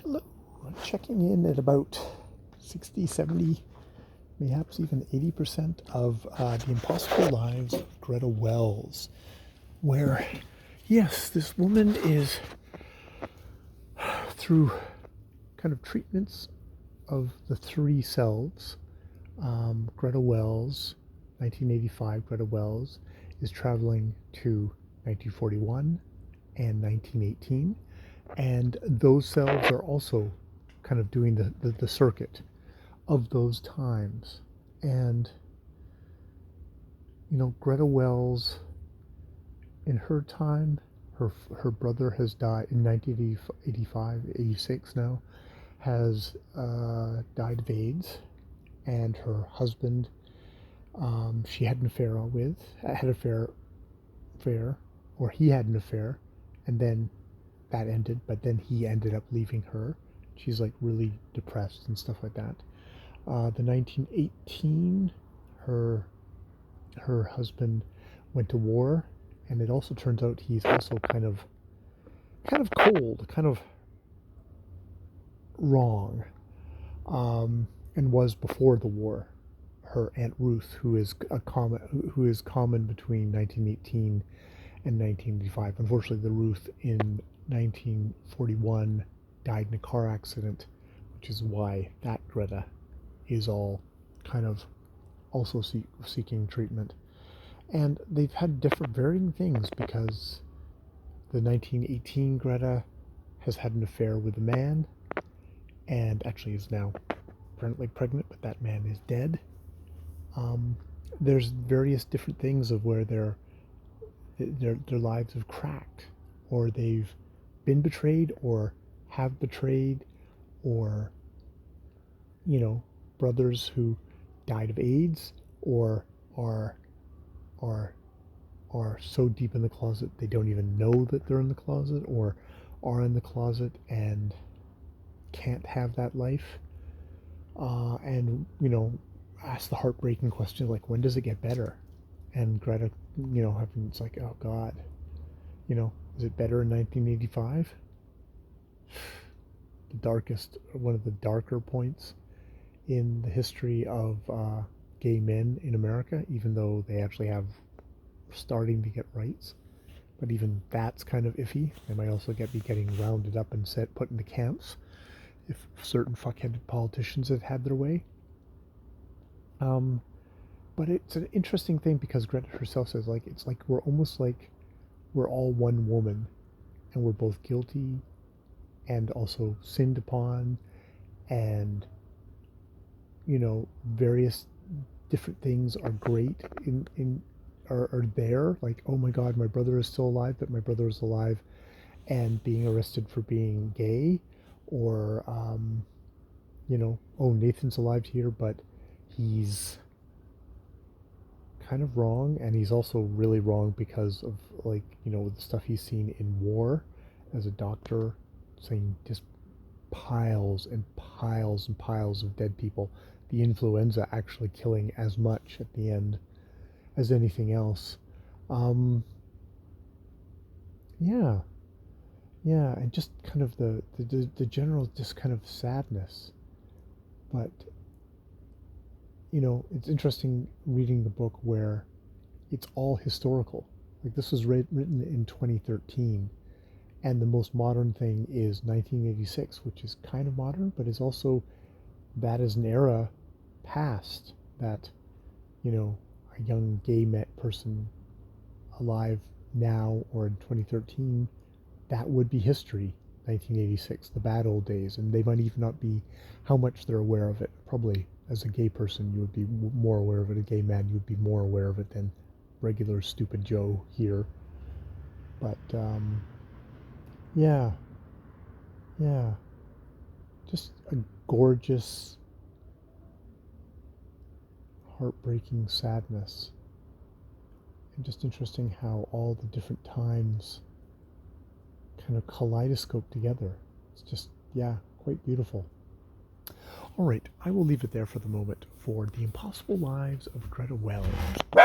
Hello. Checking in at about 60, 70, perhaps even 80% of The Impossible Lives of Grt Wlls, where, yes, this woman is, through kind of treatments of the three selves, Grt Wlls, 1985 Grt Wlls, is traveling to 1941 and 1918. And those selves are also kind of doing the circuit of those times. And, Grt Wlls, in her time, her brother has died in 1985, 86 now, has died of AIDS. And her husband, she had an affair with, or he had an affair, and then that ended, but then he ended up leaving her. She's like really depressed and stuff like that. The 1918, her husband went to war, and it also turns out he's also kind of cold, kind of wrong, and was before the war. Her Aunt Ruth, who is common between 1918 and 1985. Unfortunately, the Ruth in 1941 died in a car accident, which is why that Greta is all kind of also seeking treatment. And they've had different varying things, because the 1918 Greta has had an affair with a man and actually is now apparently pregnant, but that man is dead. There's various different things of where their lives have cracked, or they've been betrayed, or have betrayed, or brothers who died of AIDS, or are so deep in the closet they don't even know that they're in the closet, or are in the closet and can't have that life, and ask the heartbreaking question, like, when does it get better? And Greta, it's like, oh God, is it better in 1985? One of the darker points in the history of gay men in America, even though they actually have starting to get rights. But even that's kind of iffy. They might also be getting rounded up and put into camps if certain fuckheaded politicians had their way. But it's an interesting thing, because Greta herself says, like, it's like we're almost like we're all one woman, and we're both guilty and also sinned upon, and various different things are great are there, like, oh my God, my brother is still alive, but my brother is alive and being arrested for being gay, or oh, Nathan's alive here, but he's kind of wrong, and he's also really wrong because of, like, the stuff he's seen in war as a doctor, saying just piles and piles and piles of dead people, the influenza actually killing as much at the end as anything else. Yeah, and just kind of the general just kind of sadness. But it's interesting reading the book where it's all historical. Like, this was written in 2013, and the most modern thing is 1986, which is kind of modern, but is also, that is an era past that, a young gay person alive now or in 2013, that would be history. 1986, the bad old days, and they might even not be how much they're aware of it. Probably as a gay person, you would be more aware of it. A gay man, you would be more aware of it than regular stupid Joe here. But yeah, just a gorgeous, heartbreaking sadness, and just interesting how all the different times kind of kaleidoscope together. It's just, quite beautiful. All right, I will leave it there for the moment for The Impossible Lives of Grt Wlls.